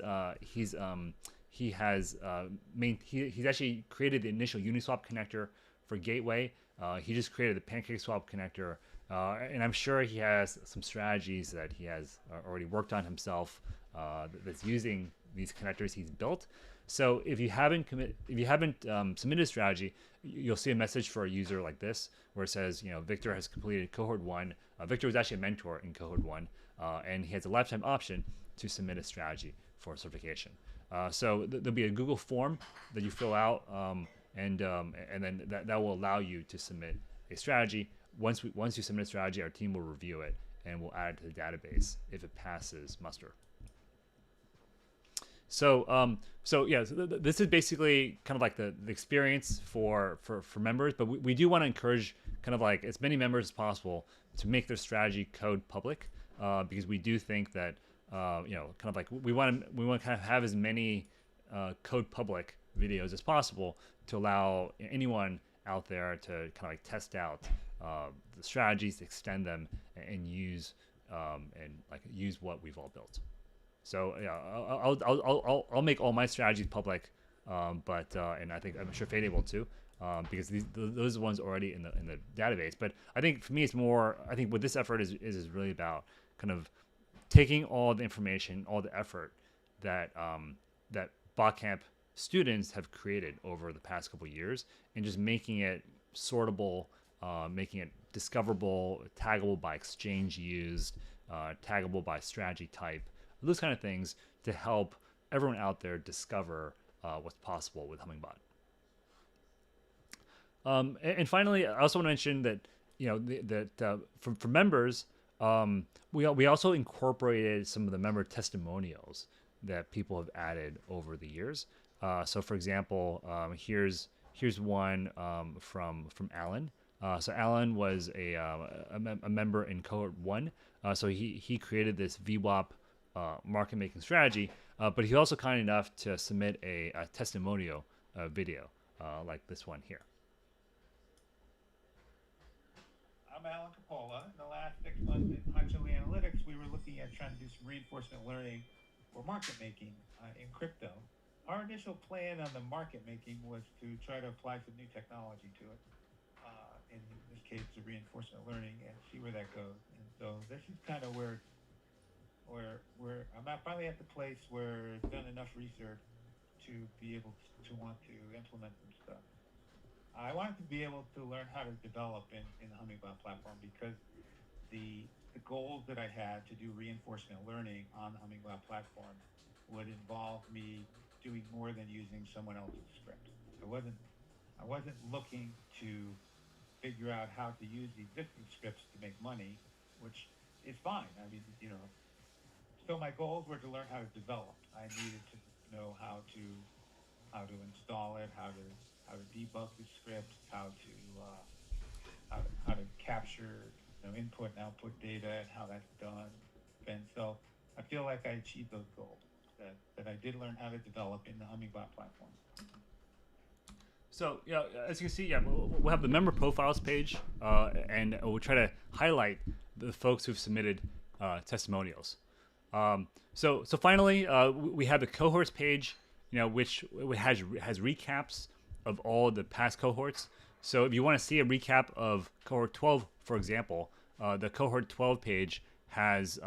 actually created the initial Uniswap connector for Gateway. He just created the PancakeSwap connector, and I'm sure he has some strategies that he has already worked on himself that's using these connectors he's built. So if you haven't submitted a strategy, you'll see a message for a user like this where it says, Victor has completed Cohort 1. Victor was actually a mentor in Cohort 1, and he has a lifetime option to submit a strategy for certification. So there'll be a Google form that you fill out, and then that will allow you to submit a strategy. Once you submit a strategy, our team will review it and we'll add it to the database if it passes muster. So this is basically kind of like the experience for members, but we do want to encourage kind of like as many members as possible to make their strategy code public, because we do think that kind of like we want to kind of have as many code public videos as possible to allow anyone out there to kind of like test out the strategies, extend them, and use what we've all built. So yeah, I'll make all my strategies public, but and I'm sure Fede will too, because those are the ones already in the database. But I think for me, it's more. I think what this effort is really about kind of taking all the information, all the effort that that Botcamp students have created over the past couple of years, and just making it sortable, making it discoverable, taggable by exchange used, taggable by strategy type, those kind of things to help everyone out there discover what's possible with Hummingbot. And finally, I also want to mention that for members, we also incorporated some of the member testimonials that people have added over the years. So for example, here's one from Alan. So Alan was a member in Cohort 1. So he created this VWAP market making strategy, but he's also kind enough to submit a testimonial video like this one here. I'm Alan Capola. In the last 6 months in Hachili Analytics, we were looking at trying to do some reinforcement learning for market making in crypto. Our initial plan on the market making was to try to apply some new technology to it. In this case, the reinforcement learning, and see where that goes. And so this is kind of where I'm finally at the place where I've done enough research to be able to want to implement some stuff. I wanted to be able to learn how to develop in the Hummingbot platform, because the goals that I had to do reinforcement learning on the Hummingbot platform would involve me doing more than using someone else's script. I wasn't looking to figure out how to use the existing scripts to make money, which is fine. I mean, so my goals were to learn how to develop. I needed to know how to install it, how to how to debug the script, how to capture input and output data and how that's done. And so I feel like I achieved those goals that I did learn how to develop in the Hummingbot platform. So yeah, as you can see, yeah, we'll have the member profiles page, and we'll try to highlight the folks who've submitted testimonials. So finally, we have the cohorts page, which has recaps of all the past cohorts. So if you want to see a recap of cohort 12, for example, the cohort 12 page has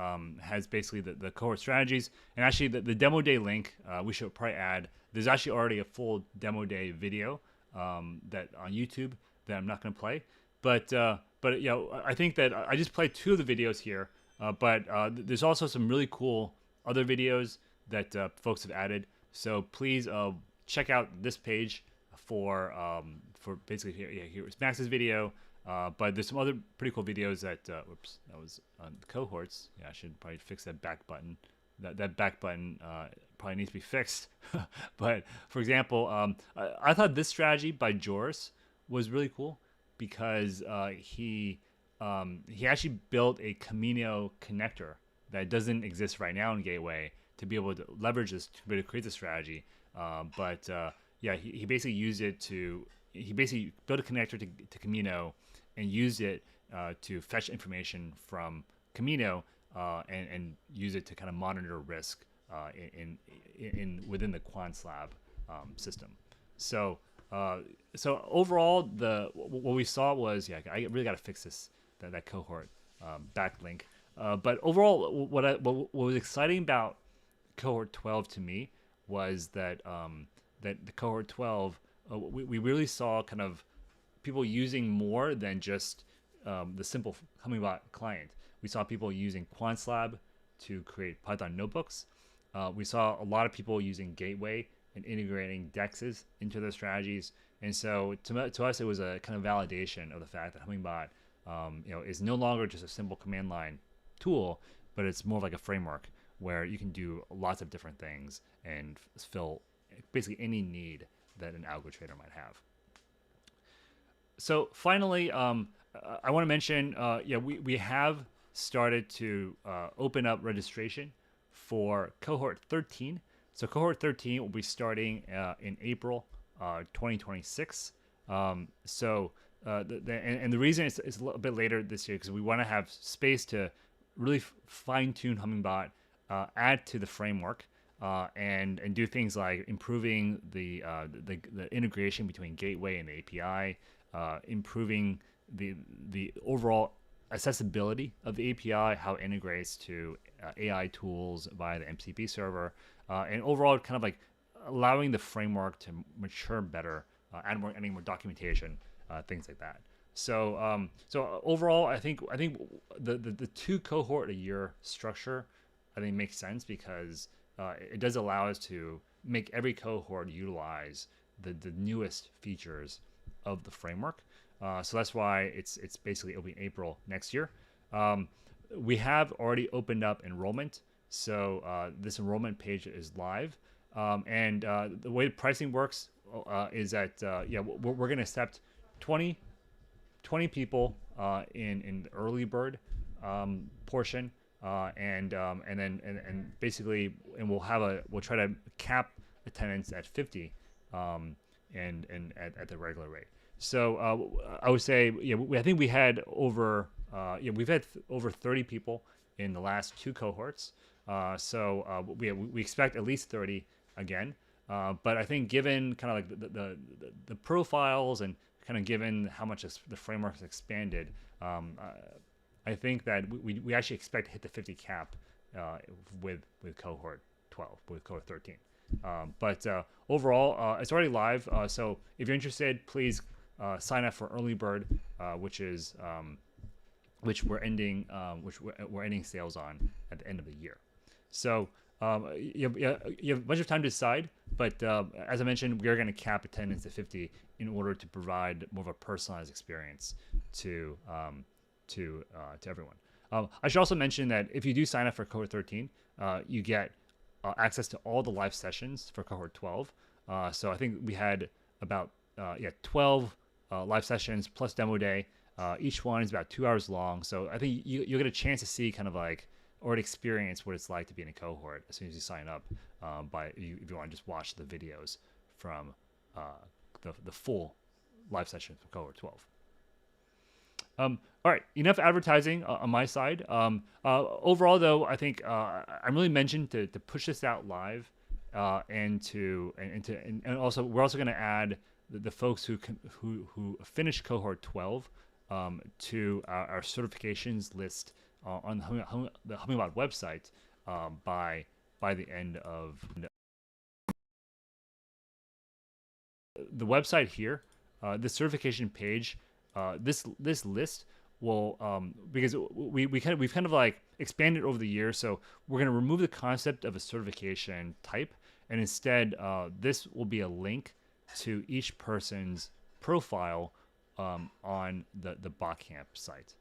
basically the cohort strategies, and actually the demo day link we should probably add. There's actually already a full demo day video that on YouTube that I'm not going to play, but I think that I just played 2 of the videos here, but there's also some really cool other videos that folks have added. So please check out this page for basically here's Max's video, but there's some other pretty cool videos that whoops, that was on the cohorts. Yeah, I should probably fix that back button. That back button probably needs to be fixed. But for example, I thought this strategy by Joris was really cool because he actually built a Camino connector that doesn't exist right now in Gateway to be able to leverage this to be able to create the strategy. He basically used it to built a connector to Camino and used it to fetch information from Camino and use it to kind of monitor risk in within the QuantSlab system. So overall, what we saw was I really got to fix that cohort backlink. But overall, what was exciting about cohort 12 to me was that that the cohort 12 we really saw kind of people using more than just the simple Hummingbot client. We saw people using QuantSlab to create Python notebooks. We saw a lot of people using Gateway and integrating DEXs into their strategies. And so to us, it was a kind of validation of the fact that Hummingbot is no longer just a simple command line tool, but it's more like a framework where you can do lots of different things and fill basically any need that an algo trader might have. So finally, I want to mention, we have started to open up registration for cohort 13. So cohort 13 will be starting in April 2026. And the reason it's a little bit later this year because we want to have space to really fine-tune Hummingbot, add to the framework, and do things like improving the integration between Gateway and the API, improving the overall accessibility of the API, how it integrates to AI tools via the MCP server, and overall kind of like allowing the framework to mature better, adding more documentation, things like that. So overall, I think the 2 cohort a year structure I think makes sense because it does allow us to make every cohort utilize the newest features of the framework. So that's why it's basically it'll be April next year. We have already opened up enrollment, so this enrollment page is live. And the way the pricing works is that we're going to accept 20 people in the early bird portion, and basically we'll try to cap attendance at 50, and at the regular rate. So I would say I think we had we've had over 30 people in the last 2 cohorts. We expect at least 30 again. But I think given kind of like the profiles and kind of given how much the framework has expanded, I think that we actually expect to hit the 50 cap with cohort 12, with cohort 13. But overall, it's already live. So if you're interested, please sign up for early bird, which we're ending sales on at the end of the year. So you have a bunch of time to decide, but as I mentioned, we are going to cap attendance at 50 in order to provide more of a personalized experience to everyone. I should also mention that if you do sign up for cohort 13, you get access to all the live sessions for cohort 12. So I think we had about 12 live sessions plus demo day. Each one is about 2 hours long. So I think you'll get a chance to see kind of like, or to experience what it's like to be in a cohort as soon as you sign up. If you want to just watch the videos from the full live session from cohort 12. All right, enough advertising on my side. Overall, though, I think I'm really mentioned to push this out live, and also we're also going to add the folks who finish cohort 12 to our certifications list on the Hummingbot website by the end of the website here. The certification page. This list will because we've kind of like expanded over the years, so we're going to remove the concept of a certification type, and instead this will be a link to each person's profile on the Botcamp site.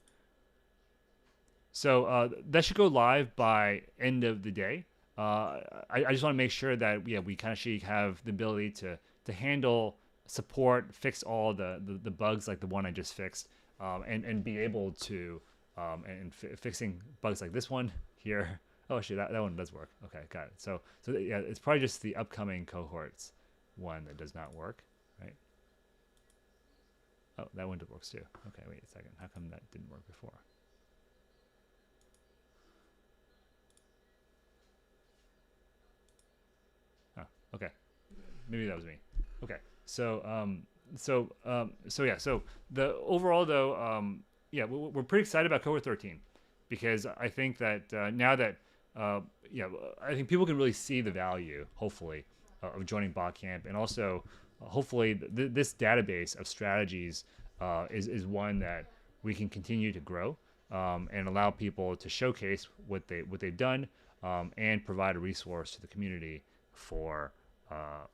So that should go live by end of the day. I just want to make sure that we kind of have the ability to handle, support, fix all the bugs like the one I just fixed, and be able to fixing bugs like this one here. Oh shit, that one does work. Okay, got it. So yeah, it's probably just the upcoming cohorts one that does not work, right? Oh, that one works too. Okay, wait a second. How come that didn't work before? Oh, okay. Maybe that was me. Okay. So yeah. So the overall though, we're pretty excited about cohort 13 because I think that now that I think people can really see the value, hopefully, of joining Botcamp, and also hopefully this database of strategies is one that we can continue to grow and allow people to showcase what they've done and provide a resource to the community for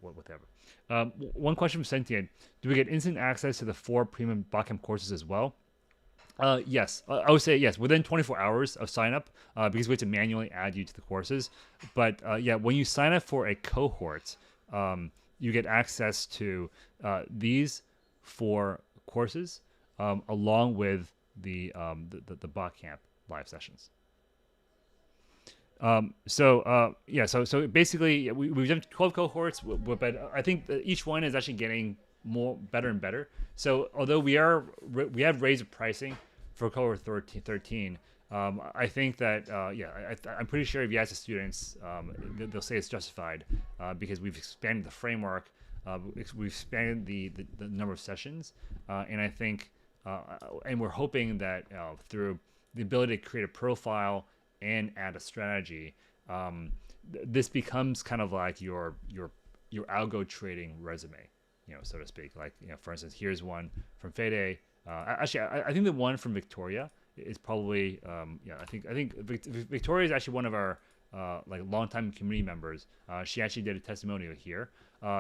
whatever. One question from Sentient: do we get instant access to the 4 premium Botcamp courses as well? Yes, I would say yes, within 24 hours of sign up, because we have to manually add you to the courses. But when you sign up for a cohort, you get access to these 4 courses along with the Botcamp live sessions. So basically we've done 12 cohorts, but I think that each one is actually getting better and better. So although we have raised pricing for cohort 13, I think that I'm pretty sure if you ask the students, they'll say it's justified because we've expanded the framework, we've expanded the number of sessions, and I think and we're hoping that through the ability to create a profile and add a strategy, this becomes kind of like your algo trading resume, so to speak. Like, for instance, here's one from Fede. Actually, I think the one from Victoria is probably, I think Victoria is actually one of our like longtime community members. She actually did a testimonial here.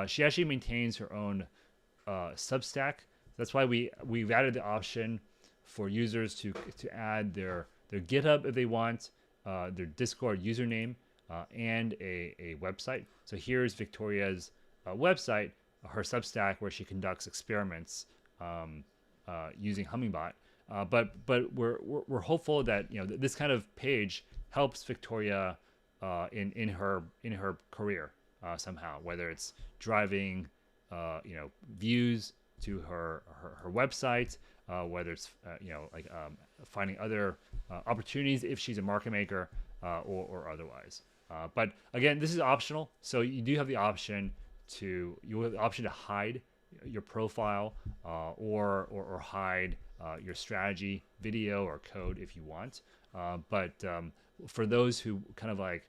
She actually maintains her own Substack. That's why we've added the option for users to add their GitHub if they want, their Discord username, and a website. So here's Victoria's website, her Substack, where she conducts experiments using Hummingbot. But we're hopeful that this kind of page helps Victoria in her career somehow, whether it's driving views to her website, whether it's finding other opportunities if she's a market maker, or otherwise. But again, this is optional, so you do have the option to hide your profile or hide your strategy video or code if you want. But for those who kind of like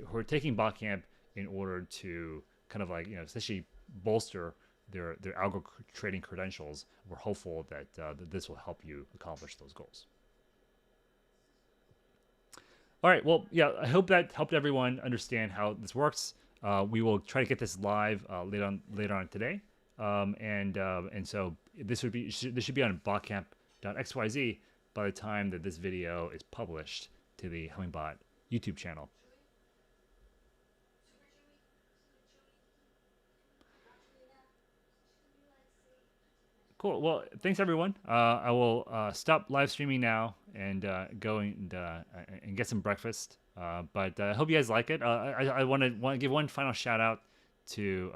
who are taking Botcamp in order to kind of like essentially bolster their algo trading credentials, we're hopeful that this will help you accomplish those goals. All right, well, yeah, I hope that helped everyone understand how this works. We will try to get this live later on today, and so this should be on botcamp.xyz by the time that this video is published to the Hummingbot YouTube channel. Cool. Well, thanks everyone. I will stop live streaming now and go and get some breakfast. But I hope you guys like it. I want to give one final shout out to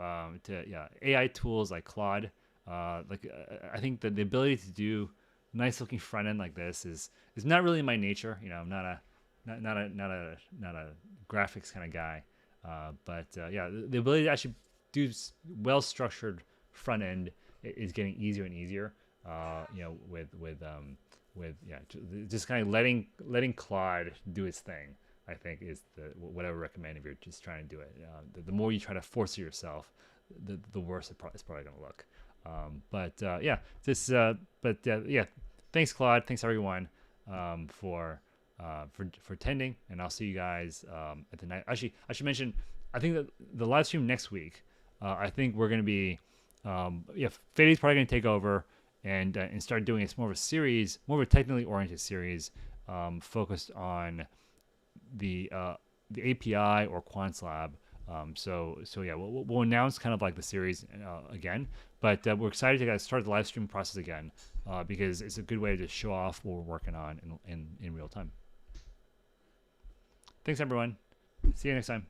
AI tools like Claude. I think that the ability to do nice looking front end like this is not really my nature. You know, I'm not a graphics kind of guy. But the ability to actually do well structured front end is getting easier and easier. Just kind of letting Claude do its thing. I think is what I would recommend if you're just trying to do it. The more you try to force it yourself, the worse it's probably going to look. Thanks Claude. Thanks everyone for attending, and I'll see you guys at the night. Actually, I should mention, I think that the live stream next week, I think we're going to be, Fadey's probably going to take over and start doing it's more of a series, more of a technically oriented series, focused on the API or Quants Lab. We'll announce kind of like the series again, but we're excited to start the live stream process again because it's a good way to show off what we're working on in real time. Thanks everyone. See you next time.